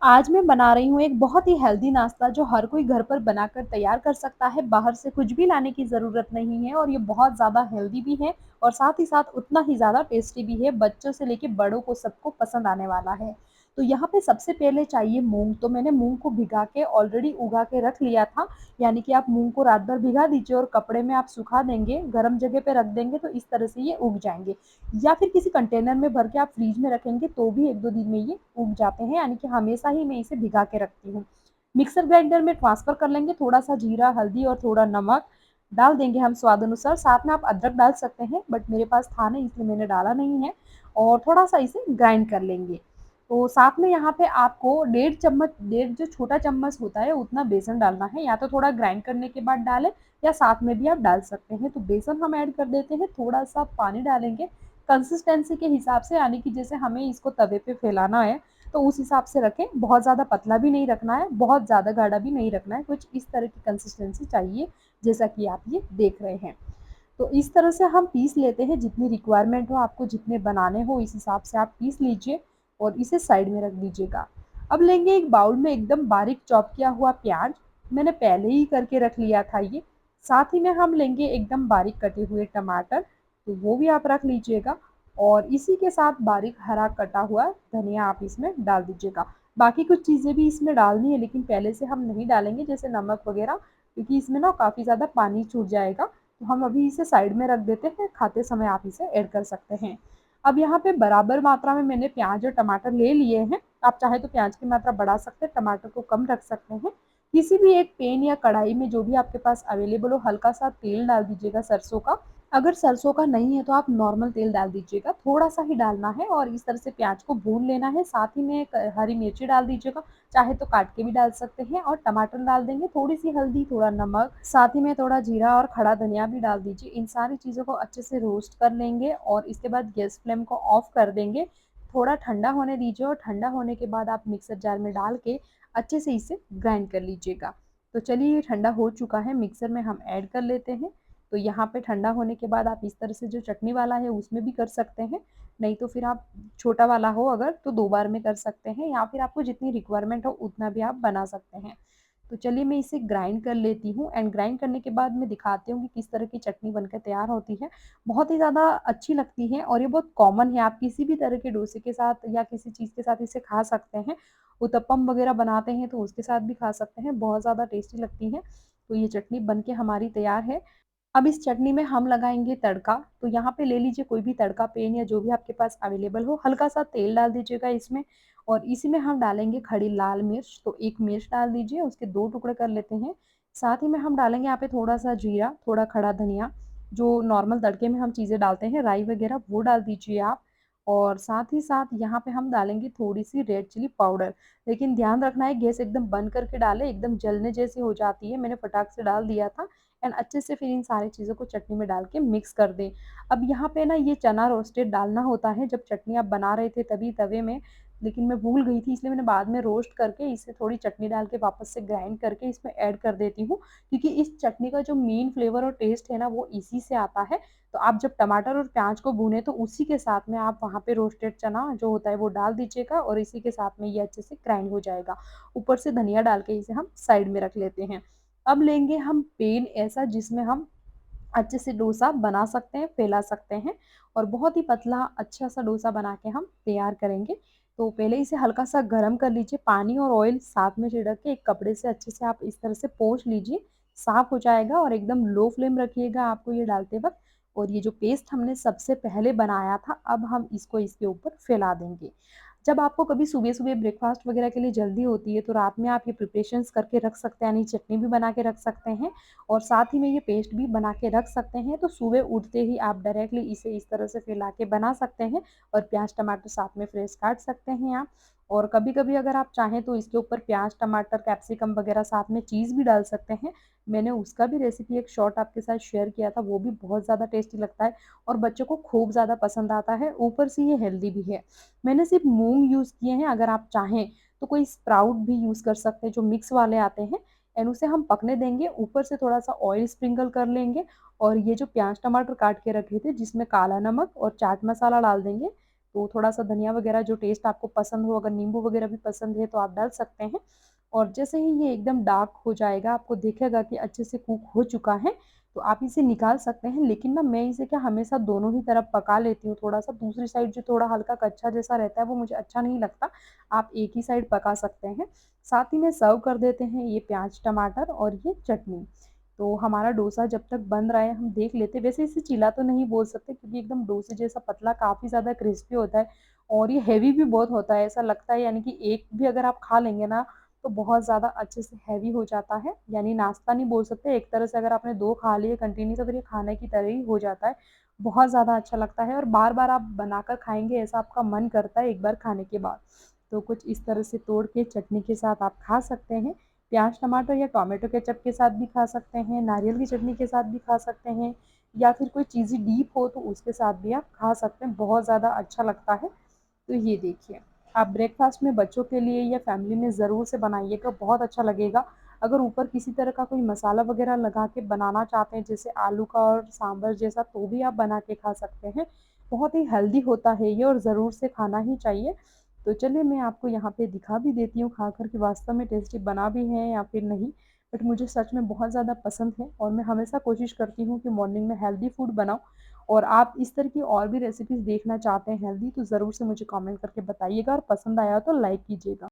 आज मैं बना रही हूँ एक बहुत ही हेल्दी नाश्ता जो हर कोई घर पर बनाकर तैयार कर सकता है। बाहर से कुछ भी लाने की ज़रूरत नहीं है और ये बहुत ज़्यादा हेल्दी भी है और साथ ही साथ उतना ही ज़्यादा टेस्टी भी है। बच्चों से लेके बड़ों को सबको पसंद आने वाला है। तो यहाँ पे सबसे पहले चाहिए मूँग। तो मैंने मूँग को भिगा के ऑलरेडी उगा के रख लिया था। यानी कि आप मूँग को रात भर भिगा दीजिए और कपड़े में आप सुखा देंगे, गर्म जगह पे रख देंगे तो इस तरह से ये उग जाएँगे। या फिर किसी कंटेनर में भर के आप फ्रीज में रखेंगे तो भी 1-2 दिन में ये उग जाते हैं, यानी कि हमेशा ही मैं इसे भिगा के रखती हूँ। मिक्सर ग्राइंडर में ट्रांसफ़र कर लेंगे, थोड़ा-सा जीरा, हल्दी और थोड़ा नमक डाल देंगे हम स्वाद अनुसार। साथ में आप अदरक डाल सकते हैं, बट मेरे पास था नहीं इसलिए मैंने डाला नहीं है। और थोड़ा-सा इसे ग्राइंड कर लेंगे। तो साथ में यहाँ पे आपको डेढ़ चम्मच, डेढ़ जो छोटा चम्मच होता है उतना बेसन डालना है, या तो थोड़ा ग्राइंड करने के बाद डालें या साथ में भी आप डाल सकते हैं। तो बेसन हम ऐड कर देते हैं, थोड़ा-सा पानी डालेंगे कंसिस्टेंसी के हिसाब से, यानी कि जैसे हमें इसको तवे पे फैलाना है तो उस हिसाब से रखें। बहुत ज़्यादा पतला भी नहीं रखना है, बहुत ज़्यादा गाढ़ा भी नहीं रखना है, कुछ इस तरह की कंसिस्टेंसी चाहिए जैसा कि आप ये देख रहे हैं। तो इस तरह से हम पीस लेते हैं, जितनी रिक्वायरमेंट हो आपको, जितने बनाने हो इस हिसाब से आप पीस लीजिए और इसे साइड में रख दीजिएगा। अब लेंगे एक बाउल में एकदम बारीक चॉप किया हुआ प्याज, मैंने पहले ही करके रख लिया था ये। साथ ही में हम लेंगे एकदम बारीक कटे हुए टमाटर, तो वो भी आप रख लीजिएगा। और इसी के साथ बारीक हरा कटा हुआ धनिया आप इसमें डाल दीजिएगा। बाकी कुछ चीज़ें भी इसमें डालनी है लेकिन पहले से हम नहीं डालेंगे, जैसे नमक वगैरह, क्योंकि इसमें ना काफ़ी ज़्यादा पानी छूट जाएगा। तो हम अभी इसे साइड में रख देते हैं, खाते समय आप इसे ऐड कर सकते हैं। अब यहाँ पे बराबर मात्रा में मैंने प्याज और टमाटर ले लिए हैं। आप चाहे तो प्याज की मात्रा बढ़ा सकते हैं, टमाटर को कम रख सकते हैं। किसी भी एक पैन या कढ़ाई में जो भी आपके पास अवेलेबल हो, हल्का सा तेल डाल दीजिएगा सरसों का। अगर सरसों का नहीं है तो आप नॉर्मल तेल डाल दीजिएगा, थोड़ा-सा ही डालना है और इस तरह से प्याज को भून लेना है। साथ ही में क हरी मिर्ची डाल दीजिएगा, चाहे तो काट के भी डाल सकते हैं और टमाटर डाल देंगे, थोड़ी-सी हल्दी, थोड़ा नमक, साथ ही में थोड़ा जीरा और खड़ा धनिया भी डाल दीजिए। इन सारी चीज़ों को अच्छे से रोस्ट कर लेंगे और इसके बाद गैस फ्लेम को ऑफ कर देंगे। थोड़ा ठंडा होने दीजिए और ठंडा होने के बाद आप मिक्सर जार में डाल के अच्छे से इसे ग्राइंड कर लीजिएगा। तो चलिए ये ठंडा हो चुका है, मिक्सर में हम ऐड कर लेते हैं। तो यहाँ पे ठंडा होने के बाद आप इस तरह से जो चटनी वाला है उसमें भी कर सकते हैं, नहीं तो फिर आप छोटा वाला हो अगर तो 2 बार में कर सकते हैं, या फिर आपको जितनी रिक्वायरमेंट हो उतना भी आप बना सकते हैं। तो चलिए मैं इसे ग्राइंड कर लेती हूँ एंड ग्राइंड करने के बाद मैं दिखाती हूँ कि किस तरह की चटनी बनकर तैयार होती है। बहुत ही ज़्यादा अच्छी लगती है और ये बहुत कॉमन है, आप किसी भी तरह के डोसे के साथ या किसी चीज़ के साथ इसे खा सकते हैं। उत्तपम वगैरह बनाते हैं तो उसके साथ भी खा सकते हैं, बहुत ज़्यादा टेस्टी लगती है। तो ये चटनी बन के हमारी तैयार है। अब इस चटनी में हम लगाएँगे तड़का, तो यहाँ पे ले लीजिए कोई भी तड़का पेन या जो भी आपके पास अवेलेबल हो, हल्का-सा तेल डाल दीजिएगा इसमें और इसी में हम डालेंगे खड़ी लाल मिर्च, तो 1 मिर्च डाल दीजिए, उसके 2 टुकड़े कर लेते हैं। साथ ही में हम डालेंगे यहाँ पे थोड़ा-सा जीरा, थोड़ा खड़ा धनिया, जो नॉर्मल तड़के में हम चीज़ें डालते हैं, राई वगैरह वो डाल दीजिए आप। और साथ ही साथ यहाँ पे हम डालेंगे थोड़ी-सी रेड चिली पाउडर, लेकिन ध्यान रखना है गैस एकदम बंद करके डालें, एकदम जलने जैसी हो जाती है, मैंने फटाक से डाल दिया था। एंड अच्छे से फिर इन सारी चीज़ों को चटनी में डाल के मिक्स कर दें। अब यहाँ पे ना ये चना रोस्टेड डालना होता है, जब चटनी आप बना रहे थे तभी तवे में, लेकिन मैं भूल गई थी इसलिए मैंने बाद में रोस्ट करके इसे थोड़ी चटनी डाल के वापस से ग्राइंड करके इसमें ऐड कर देती हूँ, क्योंकि इस चटनी का जो मेन फ्लेवर और टेस्ट है ना वो इसी से आता है। तो आप जब टमाटर और प्याज को भूनें तो उसी के साथ में आप वहाँ पे रोस्टेड चना जो होता है वो डाल दीजिएगा और इसी के साथ में ये अच्छे से ग्राइंड हो जाएगा। ऊपर से धनिया डाल के इसे हम साइड में रख लेते हैं। अब लेंगे हम पेन ऐसा जिसमें हम अच्छे से डोसा बना सकते हैं, फैला सकते हैं और बहुत ही पतला अच्छा-सा डोसा बना के हम तैयार करेंगे। तो पहले इसे हल्का-सा गरम कर लीजिए, पानी और ऑयल साथ में छिड़क के एक कपड़े से अच्छे से आप इस तरह से पोंछ लीजिए, साफ हो जाएगा और एकदम लो फ्लेम रखिएगा आपको ये डालते वक़्त। और ये जो पेस्ट हमने सबसे पहले बनाया था, अब हम इसको इसके ऊपर फैला देंगे। जब आपको कभी सुबह-सुबह ब्रेकफ़ास्ट वग़ैरह के लिए जल्दी होती है, तो रात में आप ये प्रिपरेशंस करके रख सकते हैं, यानी चटनी भी बना के रख सकते हैं और साथ ही में ये पेस्ट भी बना के रख सकते हैं। तो सुबह उठते ही आप डायरेक्टली इसे इस तरह से फैला के बना सकते हैं और प्याज़ टमाटर साथ में फ्रेश काट सकते हैं आप। और कभी-कभी अगर आप चाहें तो इसके ऊपर प्याज़, टमाटर, कैप्सिकम वग़ैरह साथ में चीज़ भी डाल सकते हैं। मैंने उसका भी रेसिपी एक शॉर्ट आपके साथ शेयर किया था, वो भी बहुत ज़्यादा टेस्टी लगता है और बच्चों को खूब ज़्यादा पसंद आता है। ऊपर से ये हेल्दी भी है। मैंने सिर्फ़ मूँग यूज़ किए हैं, अगर आप चाहें तो कोई स्प्राउट भी यूज़ कर सकते हैं जो मिक्स वाले आते हैं एंड उसे हम पकने देंगे। ऊपर से थोड़ा-सा ऑयल स्प्रिंकल कर लेंगे और ये जो प्याज़ टमाटर काट के रखे थे जिसमें काला नमक और चाट मसाला डाल देंगे। तो थोड़ा-सा धनिया वगैरह जो टेस्ट आपको पसंद हो, अगर नींबू वगैरह भी पसंद है तो आप डाल सकते हैं। और जैसे ही ये एकदम डार्क हो जाएगा, आपको दिखेगा कि अच्छे से कुक हो चुका है, तो आप इसे निकाल सकते हैं। लेकिन ना मैं इसे क्या हमेशा दोनों ही तरफ पका लेती हूँ थोड़ा-सा, दूसरी साइड जो थोड़ा हल्का कच्चा जैसा रहता है वो मुझे अच्छा नहीं लगता। आप एक ही साइड पका सकते हैं। साथ ही में सर्व कर देते हैं ये प्याज़, टमाटर और ये चटनी। तो हमारा डोसा जब तक बन रहा है हम देख लेते हैं, वैसे इसे चीला तो नहीं बोल सकते क्योंकि एकदम डोसे जैसा पतला काफ़ी ज़्यादा क्रिस्पी होता है और ये हेवी भी बहुत होता है। ऐसा लगता है यानी कि एक भी अगर आप खा लेंगे ना तो बहुत ज़्यादा अच्छे से हेवी हो जाता है, यानी नाश्ता नहीं बोल सकते, एक तरह से अगर आपने 2 खा लिए कंटिन्यू तो फिर ये खाने की तरह ही हो जाता है। बहुत ज़्यादा अच्छा लगता है और बार-बार आप बनाकर खाएँगे ऐसा आपका मन करता है एक बार खाने के बाद। तो कुछ इस तरह से तोड़ के चटनी के साथ आप खा सकते हैं। प्याज़, टमाटर या टोमेटो केचअप के साथ भी खा सकते हैं, नारियल की चटनी के साथ भी खा सकते हैं या फिर कोई चीज़ी डीप हो तो उसके साथ भी आप खा सकते हैं, बहुत ज़्यादा अच्छा लगता है। तो ये देखिए, आप ब्रेकफ़ास्ट में बच्चों के लिए या फैमिली में ज़रूर से बनाइएगा, बहुत अच्छा लगेगा। अगर ऊपर किसी तरह का कोई मसाला वग़ैरह लगा के बनाना चाहते हैं, जैसे आलू का और सांभर जैसा, तो भी आप बना के खा सकते हैं। बहुत ही हेल्दी होता है ये और ज़रूर से खाना ही चाहिए। तो चलिए मैं आपको यहाँ पे दिखा भी देती हूँ खाकर कि वास्तव में टेस्टी बना भी है या फिर नहीं। बट मुझे सच में बहुत ज़्यादा पसंद है और मैं हमेशा कोशिश करती हूँ कि मॉर्निंग में हेल्दी फूड बनाऊँ। और आप इस तरह की और भी रेसिपीज़ देखना चाहते हैं हेल्दी तो ज़रूर से मुझे कमेंट करके बताइएगा और पसंद आया हो तो लाइक कीजिएगा।